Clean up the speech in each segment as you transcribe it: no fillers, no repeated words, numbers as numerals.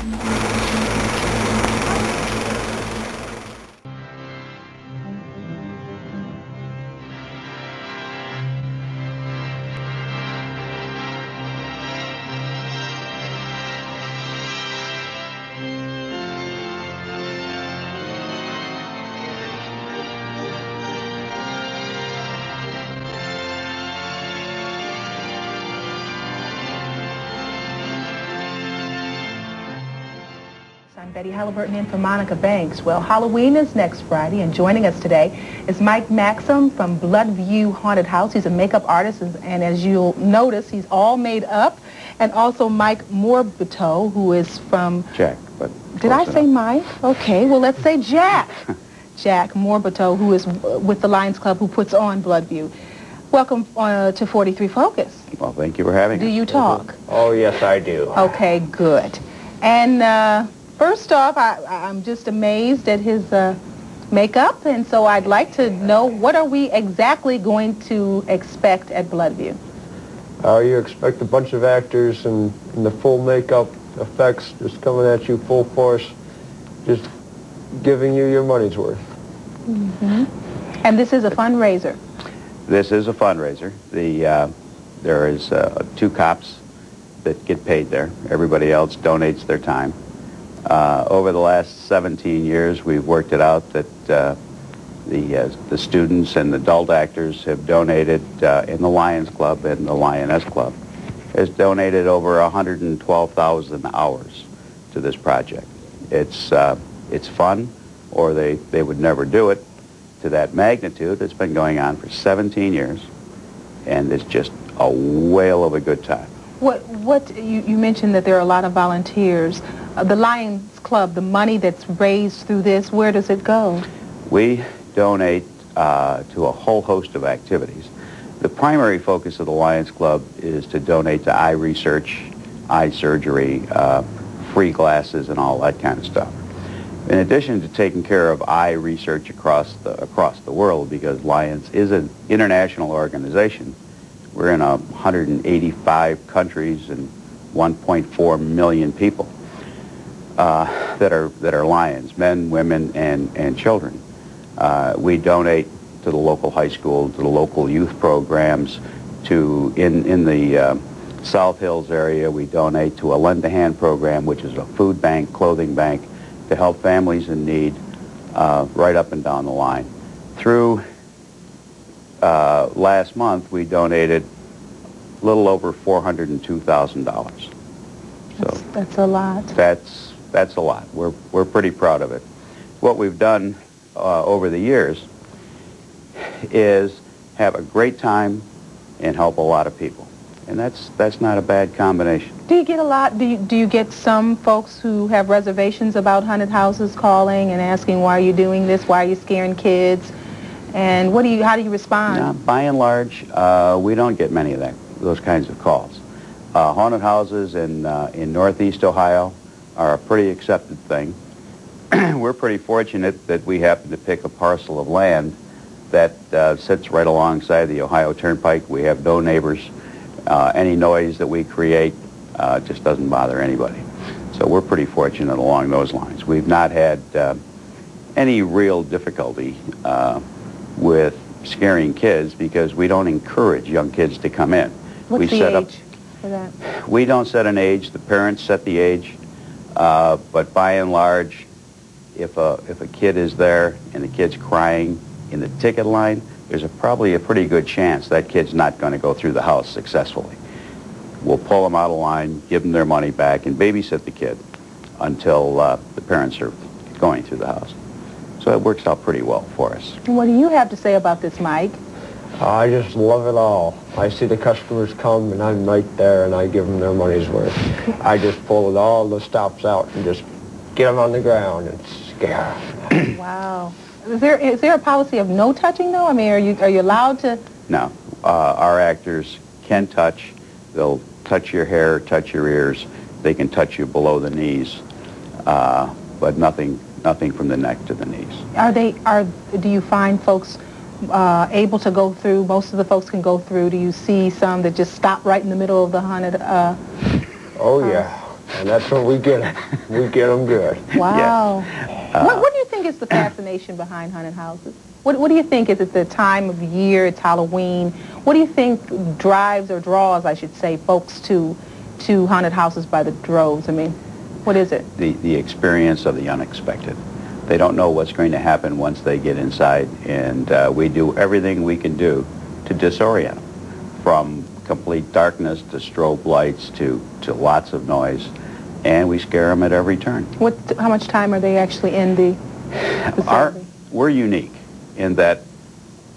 I'm Betty Halliburton in for Monica Banks. Well, Halloween is next Friday, and joining us today is Mike Maxim from Bloodview Haunted House. He's a makeup artist, and as you'll notice, he's all made up. And also Mike Morbateau, who is from... Jack, but... Did I say Mike? Okay, well, let's say Jack. Jack Morbateau, who is with the Lions Club, who puts on Bloodview. Welcome to 43 Focus. Well, thank you for having us. Do you talk? Oh, yes, I do. Okay, good. And first off, I'm just amazed at his makeup, and so I'd like to know, what are we exactly going to expect at Bloodview? You expect a bunch of actors in the full makeup effects just coming at you full force, just giving you your money's worth. Mm-hmm. And this is a fundraiser. This is a fundraiser. There is 2 cops that get paid there. Everybody else donates their time. Over the last 17 years, we've worked it out that the students and the adult actors have donated in the Lions Club and the Lioness Club has donated over 112,000 hours to this project. It's fun, or they would never do it to that magnitude. It's been going on for 17 years, and it's just a whale of a good time. You mentioned that there are a lot of volunteers. The Lions Club, the money that's raised through this, where does it go? We donate to a whole host of activities. The primary focus of the Lions Club is to donate to eye research, eye surgery, free glasses, and all that kind of stuff. In addition to taking care of eye research across the world, because Lions is an international organization, we're in 185 countries and 1.4 million people that are Lions, men, women, and children. We donate to the local high school, to the local youth programs, in the South Hills area. We donate to a Lend a Hand program, which is a food bank, clothing bank, to help families in need right up and down the line. Through last month, we donated a little over $402,000. So that's a lot. That's a lot. We're pretty proud of it. What we've done over the years is have a great time and help a lot of people, and that's not a bad combination. Do you get a lot? Do you get some folks who have reservations about haunted houses calling and asking, why are you doing this? Why are you scaring kids? And how do you respond? No, by and large, we don't get many of those kinds of calls. Haunted houses in Northeast Ohio are a pretty accepted thing. We're pretty fortunate that we happen to pick a parcel of land that sits right alongside the Ohio Turnpike. We have no neighbors. Any noise that we create just doesn't bother anybody. So we're pretty fortunate along those lines. We've not had any real difficulty with scaring kids, because we don't encourage young kids to come in. What's the age for that? We don't set an age. The parents set the age. But by and large, if a kid is there and the kid's crying in the ticket line, there's probably a pretty good chance that kid's not going to go through the house successfully. We'll pull them out of line, give them their money back, and babysit the kid until the parents are going through the house. So it works out pretty well for us. What do you have to say about this, Mike? I just love it all. I see the customers come, and I'm right there, and I give them their money's worth. I just pull all the stops out and just get them on the ground and scare them. Wow. Is there a policy of no touching, though? I mean, are you allowed to? No. Our actors can touch. They'll touch your hair, touch your ears. They can touch you below the knees, but nothing from the neck to the knees. Do you find folks able to go through? Most of the folks can go through. Do you see some that just stop right in the middle of the haunted? Oh yeah, and that's what we get 'em. We get them good. Wow. What do you think is the fascination behind haunted houses? What do you think? Is it the time of year? It's Halloween. What do you think drives or draws, I should say, folks to haunted houses by the droves? I mean, what is it? The experience of the unexpected. They don't know what's going to happen once they get inside, and we do everything we can do to disorient them, from complete darkness to strobe lights to lots of noise, and we scare them at every turn. How much time are they actually in the facility? We're unique in that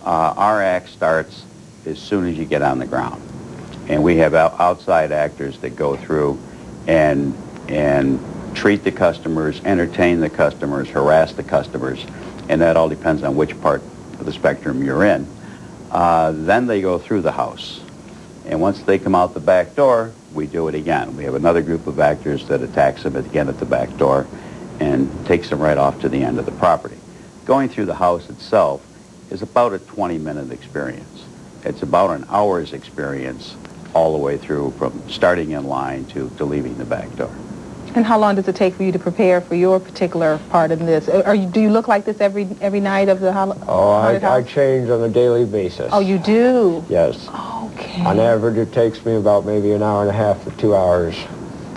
our act starts as soon as you get on the ground, and we have outside actors that go through and treat the customers, entertain the customers, harass the customers, and that all depends on which part of the spectrum you're in. Then they go through the house, and once they come out the back door, we do it again. We have another group of actors that attacks them again at the back door and takes them right off to the end of the property. Going through the house itself is about a 20-minute experience. It's about an hour's experience all the way through, from starting in line to leaving the back door. And how long does it take for you to prepare for your particular part in this? Do you look like this every night of the haunted house? I change on a daily basis. Oh, you do? Yes. Okay. On average, it takes me about maybe an hour and a half to 2 hours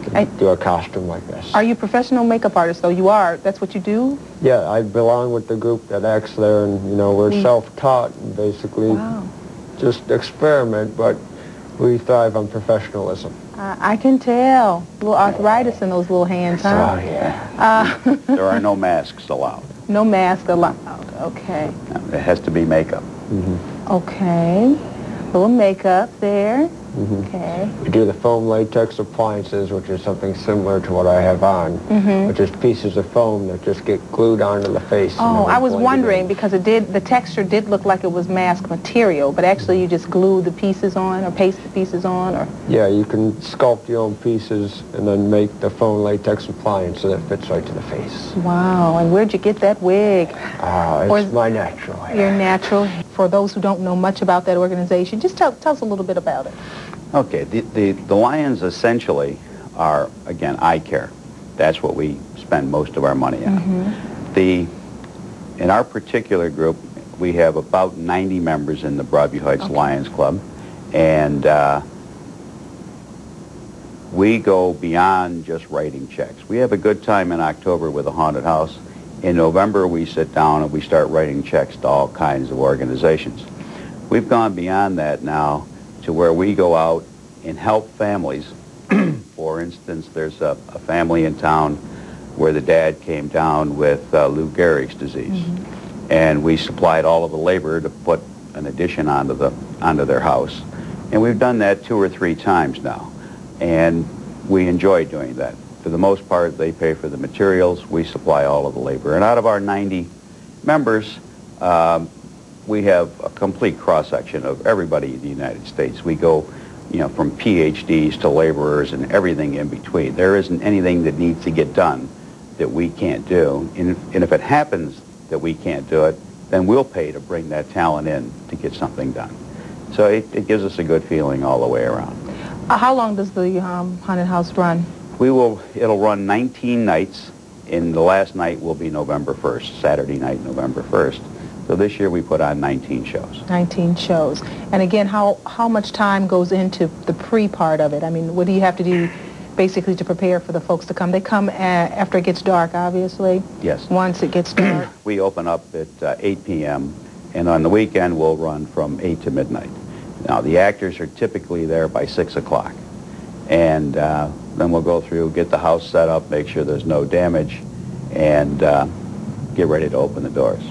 to do a costume like this. Are you a professional makeup artist, though? You are? That's what you do? Yeah, I belong with the group that acts there, and, you know, we're self-taught and basically just experiment, but we thrive on professionalism. I can tell. A little arthritis in those little hands, huh? Oh, yeah. There are no masks allowed. No mask allowed. Okay. It has to be makeup. Okay. Little makeup there. Okay. We do the foam latex appliances, which is something similar to what I have on, which is pieces of foam that just get glued onto the face. Oh, I was wondering because the texture did look like it was mask material, but actually you just glue the pieces on or paste the pieces on, or? Yeah, you can sculpt your own pieces and then make the foam latex appliance so that it fits right to the face. Wow, and where'd you get that wig? It's my natural hair. Your natural. For those who don't know much about that organization, just tell us a little bit about it. Okay, the Lions essentially are, again, eye care. That's what we spend most of our money on. In our particular group, we have about 90 members in the Broadview Heights Lions Club, and we go beyond just writing checks. We have a good time in October with a haunted house. In November, we sit down and we start writing checks to all kinds of organizations. We've gone beyond that now to where we go out and help families. For instance, there's a family in town where the dad came down with Lou Gehrig's disease, and we supplied all of the labor to put an addition onto their house, and we've done that 2 or 3 times now, and we enjoy doing that. For the most part, they pay for the materials, we supply all of the labor, and out of our 90 members, we have a complete cross-section of everybody in the United States. We go, you know, from PhDs to laborers and everything in between. There isn't anything that needs to get done that we can't do. And if it happens that we can't do it, then we'll pay to bring that talent in to get something done. So it gives us a good feeling all the way around. How long does the haunted house run? It'll run 19 nights, and the last night will be November 1st, Saturday night, November 1st. So this year we put on 19 shows. 19 shows. And again, how much time goes into the pre-part of it? I mean, what do you have to do basically to prepare for the folks to come? They come after it gets dark, obviously? Yes. Once it gets dark? We open up at 8 p.m., and on the weekend we'll run from 8 to midnight. Now, the actors are typically there by 6 o'clock. And then we'll go through, get the house set up, make sure there's no damage, and get ready to open the doors.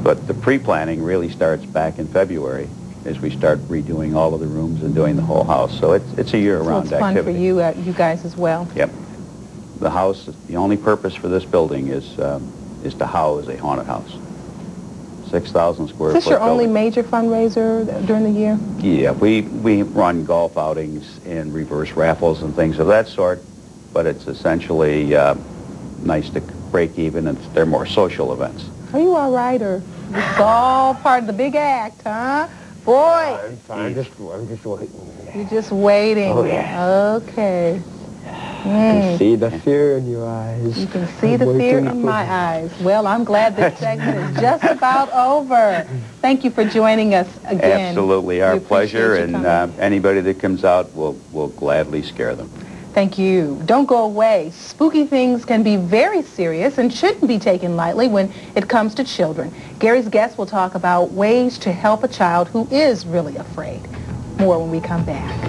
But the pre-planning really starts back in February as we start redoing all of the rooms and doing the whole house. So it's a year-round activity. So it's fun for you guys as well. Yep. The house, the only purpose for this building is to house a haunted house. 6,000 square foot. Is this your only building. major fundraiser during the year? Yeah, we run golf outings and reverse raffles and things of that sort, but it's essentially nice to break even, and they're more social events. Are you all right, or it's all part of the big act, huh? Boy! I'm just waiting. You're just waiting. Oh, yeah. Okay. You can see the fear in your eyes. You can see the fear in my eyes. Well, I'm glad this segment is just about over. Thank you for joining us again. Absolutely, our pleasure, and coming. anybody that comes out, we'll gladly scare them. Thank you. Don't go away. Spooky things can be very serious and shouldn't be taken lightly when it comes to children. Gary's guest will talk about ways to help a child who is really afraid. More when we come back.